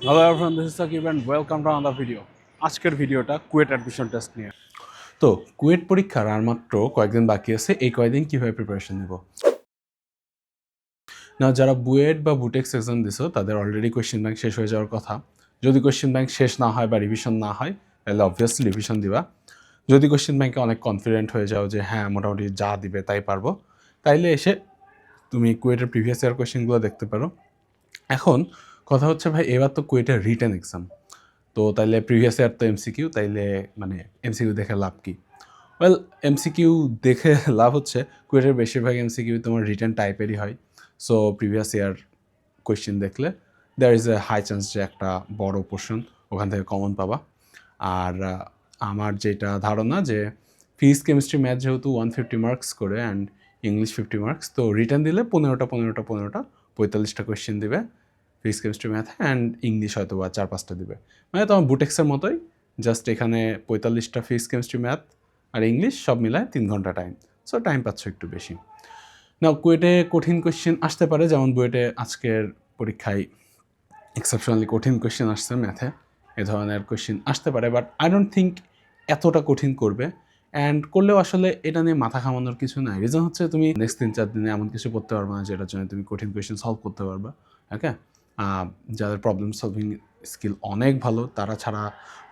Hello everyone, this is Sakib and welcome to another video. আজকের ভিডিওটা KUET admission test নিয়ে। তো কুয়েট পরীক্ষার আর মাত্র কয়েকদিন বাকি আছে। এই কয়েকদিন কীভাবে প্রিপারেশন নেব না, যারা বুয়েট বা বুটেক্স এক্সাম দিছো তাদের অলরেডি কোয়েশ্চেন ব্যাংক শেষ হয়ে যাওয়ার কথা। যদি কোয়েশ্চেন ব্যাংক শেষ না হয় বা রিভিশন না হয় তাহলে অবভিয়াসলি রিভিশন দিবা। যদি কোয়েশ্চেন ব্যাংকে অনেক কনফিডেন্ট হয়ে যাও যে হ্যাঁ মোটামুটি যা দিবে তাই পারবো, তাইলে এসে তুমি কুয়েটের প্রিভিয়াস ইয়ার কোয়েশ্চেনগুলো দেখতে পারো। এখন কথা হচ্ছে ভাই, এবার তো কুয়েটের রিটেন এক্সাম, তো তাইলে প্রিভিয়াস ইয়ার তো এমসিকিউ, তাইলে মানে এমসিকিউ দেখে লাভ কি? ওয়েল, এমসিকিউ দেখে লাভ হচ্ছে কুয়েটের বেশিরভাগ এমসিকিউ তোমার রিটেন টাইপেরই হয়। সো প্রিভিয়াস ইয়ার কোয়েশ্চেন দেখলে there is a high chance যে একটা বড় পোর্শন ওখান থেকে কমন পাবা। আর আমার যেটা ধারণা যে ফিজিক্স কেমিস্ট্রি ম্যাথ যেহেতু 150 মার্কস করে অ্যান্ড ইংলিশ 50 মার্কস, তো রিটার্ন দিলে 15টা কোয়েশ্চেন দিবে physics chemistry math and English হয়তো বা 4-5টা দিবে। মানে তোমার বুটেক্সের মতোই, জাস্ট এখানে 45টা ফিজিক্স কেমিস্ট্রি ম্যাথ আর ইংলিশ সব মিলায় 3 ঘন্টা টাইম। সো টাইম পাচ্ছ একটু বেশি। না, কুয়েটে কঠিন কোয়েশ্চেন আসতে পারে, যেমন বুয়েটে আজকের পরীক্ষায় এক্সেপশনালি কঠিন কোয়েশ্চেন আসছে ম্যাথে, এ ধরনের কোয়েশ্চেন আসতে পারে, বাট আই ডোন্ট থিঙ্ক এতটা কঠিন করবে। অ্যান্ড করলেও আসলে এটা নিয়ে মাথা ঘামানোর কিছু নাই। রিজন হচ্ছে তুমি নেক্সট 3-4 দিনে এমন কিছু করতে পারবে না যেটার জন্য তুমি কঠিন কোয়েশ্চেন সলভ করতে পারবে। ওকে, যাদের প্রবলেম সলভিং স্কিল অনেক ভালো তারা ছাড়া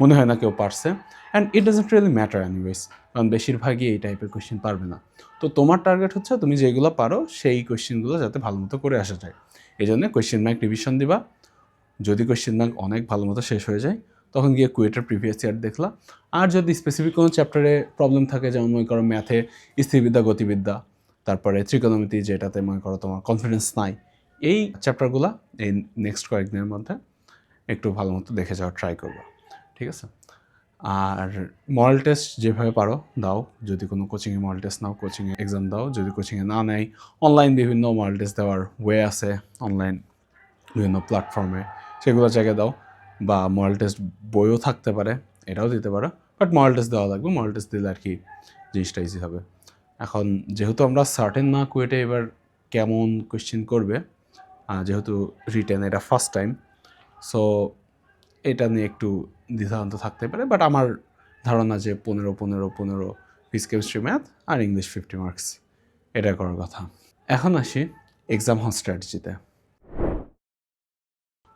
মনে হয় না কেউ পারছে। And it doesn't really matter anyways, কারণ বেশিরভাগই এই টাইপের কোয়েশ্চেন পারবে না। তো তোমার টার্গেট হচ্ছে তুমি যেগুলো পারো সেই কোয়েশ্চেনগুলো যাতে ভালো মতো করে আসা যায়। এই জন্য কোয়েশ্চেন ব্যাংক রিভিশন দিবা। যদি কোয়েশ্চেন ব্যাংক অনেক ভালো মতো শেষ হয়ে যায় তখন গিয়ে কুয়েটের প্রিভিয়াস ইয়ার দেখলা। আর যদি স্পেসিফিক কোনো চ্যাপ্টারে প্রবলেম থাকে, যেমন মনে করো ম্যাথে স্থিরবিদ্যা গতিবিদ্যা, তারপরে ত্রিকোণমিতি যেটাতে মনে করো তোমার কনফিডেন্স নাই, এই চ্যাপ্টারগুলো এই নেক্সট কয়েকদিনের মধ্যে একটু ভালো মতো দেখে যাওয়ার ট্রাই করবো, ঠিক আছে? আর মডেল টেস্ট যেভাবে পারো দাও। যদি কোনো কোচিংয়ে মডেল টেস্ট নাও, কোচিংয়ে এক্সাম দাও। যদি কোচিংয়ে না নেয়, অনলাইন বিভিন্ন মডেল টেস্ট দেওয়ার ওয়ে আছে, অনলাইন বিভিন্ন প্ল্যাটফর্মে, সেগুলো জায়গায় দাও। বা মডেল টেস্ট বইও থাকতে পারে, এটাও দিতে পারো, বাট মডেল টেস্ট দেওয়া লাগবে। মডেল টেস্ট দিলে আর কি জিনিসটা ইজি হবে। এখন যেহেতু আমরা সার্টেন না কুয়েটে এবার কেমন কোয়েশ্চেন করবে, যেহেতু রিটেন এটা ফার্স্ট টাইম, সো এটা নিয়ে একটু দ্বিধাদ্বন্দ্ব থাকতে পারে। বাট আমার ধারণা যে 15 ফিজিক্স কেমিস্ট্রি ম্যাথ আর ইংলিশ 50 মার্কস, এটা করার কথা। এখন আসি এক্সাম হল স্ট্র্যাটেজিতে।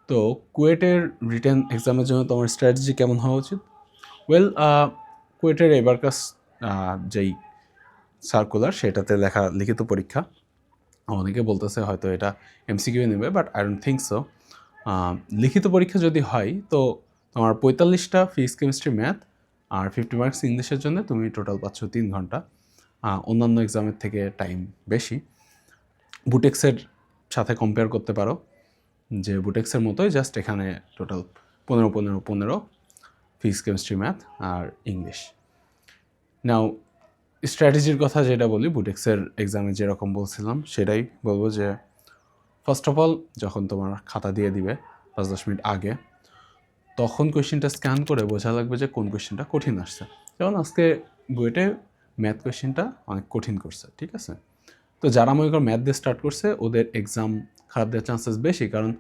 তো কুয়েটের রিটেন এক্সামের জন্য তোমার স্ট্র্যাটেজি কেমন হওয়া উচিত? ওয়েল, কুয়েটের এবারকার যেই সার্কুলার সেটাতে লেখা লিখিত পরীক্ষা, অনেকে বলতেছে হয়তো এটা এমসিকিউ নেবে, but I don't think so. লিখিত পরীক্ষা যদি হয় তো তোমার 45টা ফিজিক্স কেমিস্ট্রি ম্যাথ আর 50 মার্কস ইংলিশের জন্য তুমি টোটাল পাচ্ছ 3 ঘন্টা। অন্যান্য এক্সামের থেকে টাইম বেশি। বুটেক্সের সাথে কম্পেয়ার করতে পারো, যে বুটেক্সের মতোই, জাস্ট এখানে টোটাল 15 ফিজিক্স কেমিস্ট্রি ম্যাথ আর ইংলিশ। নাও স্ট্র্যাটেজির কথা যেটা বলি, বুটেক্সের এক্সামে যেরকম বলছিলাম সেটাই বলবো, যে ফার্স্ট অফ অল যখন তোমার খাতা দিয়ে দিবে 5-10 মিনিট আগে, তখন কোয়েশ্চেনটা স্ক্যান করে বোঝা লাগবে যে কোন কোয়েশ্চেনটা কঠিন আসছে। যেমন আজকে বুয়েটে ম্যাথ কোয়েশ্চেনটা অনেক কঠিন করছে, ঠিক আছে? তো যারা মনে করো ম্যাথ দিয়ে স্টার্ট করছে ওদের এক্সাম খারাপ দেওয়ার চান্সেস বেশি, কারণ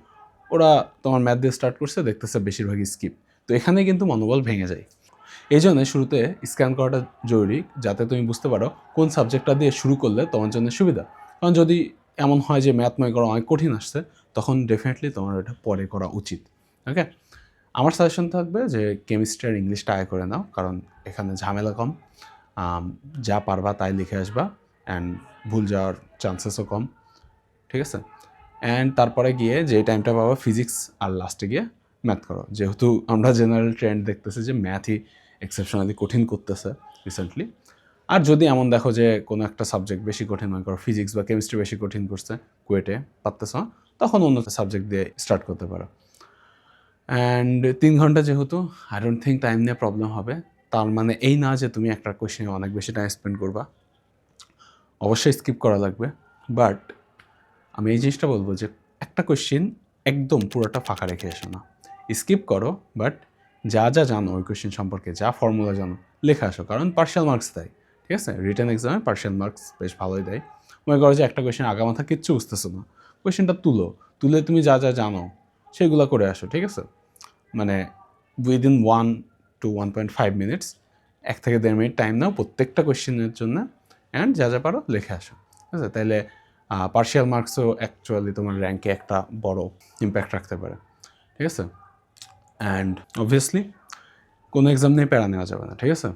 ওরা তোমার ম্যাথ দিয়ে স্টার্ট করছে, দেখতেছে বেশিরভাগই স্কিপ। তো এখানে কিন্তু মনোবল ভেঙে যায়। এই জন্য শুরুতে স্ক্যান করাটা জরুরি, যাতে তুমি বুঝতে পারো কোন সাবজেক্টটা দিয়ে শুরু করলে তোমার জন্য সুবিধা। কারণ যদি এমন হয় যে ম্যাথ মনে করো অনেক কঠিন আসছে, তখন ডেফিনেটলি তোমার এটা পরে করা উচিত। ওকে, আমার সাজেশন থাকবে যে কেমিস্ট্রি আর ইংলিশটা আয় করে নাও, কারণ এখানে ঝামেলা কম। যা পারবা তাই লিখে আসবা, অ্যান্ড ভুল যাওয়ার চান্সেসও কম, ঠিক আছে? অ্যান্ড তারপরে গিয়ে যে টাইমটা পাবা ফিজিক্স, আর লাস্টে গিয়ে ম্যাথ করো। যেহেতু আমরা জেনারেল ট্রেন্ড দেখতেছি যে ম্যাথই এক্সেপশনালি কঠিন করতেছে রিসেন্টলি। আর যদি এমন দেখো যে কোনো একটা সাবজেক্ট বেশি কঠিন মনে করো, ফিজিক্স বা কেমিস্ট্রি বেশি কঠিন করছে, কুয়েটে পারতেছ না, তখন অন্য সাবজেক্ট দিয়ে স্টার্ট করতে পারো। অ্যান্ড 3 ঘন্টা যেহেতু, আই ডোন্ট থিঙ্ক টাইম নিয়ে প্রবলেম হবে। তার মানে এই না যে তুমি একটা কোয়েশ্চেনে অনেক বেশি টাইম স্পেন্ড করবা, অবশ্যই স্কিপ করা লাগবে। বাট আমি এই জিনিসটা বলবো যে একটা কোয়েশ্চেন একদম পুরোটা ফাঁকা রেখে এসো না, স্কিপ করো, বাট যা যা জানো ওই কোয়েশ্চেন সম্পর্কে, যা ফর্মুলা জানো লেখা আসো, কারণ পার্শিয়াল মার্কস দেয়, ঠিক আছে? রিটেন এক্সামে পার্শিয়াল মার্কস বেশ ভালোই দেয়। মনে করো যে একটা কোয়েশ্চেন আগামাথা কিচ্ছু বুঝতেছো না, কোয়েশ্চেনটা তুলে তুমি যা যা জানো সেগুলো করে আসো, ঠিক আছে? মানে উইদিন 1 to 1.5 মিনিটস 1 থেকে 1.5 মিনিট টাইম নাও প্রত্যেকটা কোয়েশ্চেনের জন্য, অ্যান্ড যা যা পারো লিখে আসো, ঠিক আছে? তাইলে পার্শিয়াল মার্কসও অ্যাকচুয়ালি তোমার র্যাঙ্কে একটা বড় ইম্প্যাক্ট রাখতে পারে, ঠিক আছে? অ্যান্ড অবভিয়াসলি কোনো এক্সাম নিয়ে প্যারা নেওয়া যাবে না, ঠিক আছে?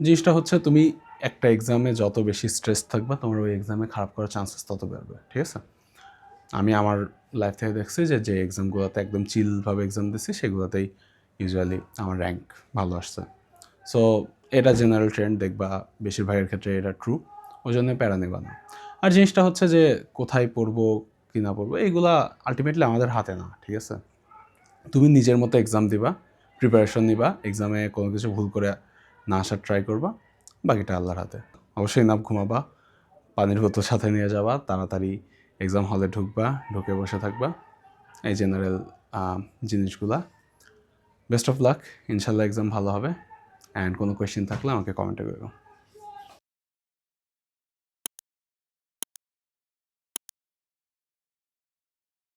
জিনিসটা হচ্ছে তুমি একটা এক্সামে যত বেশি স্ট্রেস থাকবা তোমার ওই এক্সামে খারাপ করার চান্সেস তত বাড়বে, ঠিক আছে? আমি আমার লাইফ থেকে দেখছি যে এক্সামগুলোতে একদম চিলভাবে এক্সাম দিচ্ছি সেগুলোতেই ইউজুয়ালি আমার র্যাঙ্ক ভালো আসছে। সো এটা জেনারেল ট্রেন্ড, দেখবা বেশিরভাগের ক্ষেত্রে এটা ট্রু, ওই জন্য প্যারা নেবা না। আর জিনিসটা হচ্ছে যে কোথায় পড়বো কি না পড়বো এইগুলা আলটিমেটলি আমাদের হাতে না, ঠিক আছে? তুমি নিজের মতো এক্সাম দিবা, প্রিপারেশন নিবা, এক্সামে কোনো কিছু ভুল করে না আসার ট্রাই করবা, বাকিটা আল্লাহর হাতে। অবশ্যই নাম ঘুমাবা, পানির বোতল সাথে নিয়ে যাবা, তাড়াতাড়ি এক্সাম হলে ঢুকবা, ঢুকে বসে থাকবা, এই জেনারেল জিনিসগুলা। বেস্ট অফ লাক, ইনশাল্লাহ এক্সাম ভালো হবে, অ্যান্ড কোনো কোয়েশ্চেন থাকলে আমাকে কমেন্টে করো।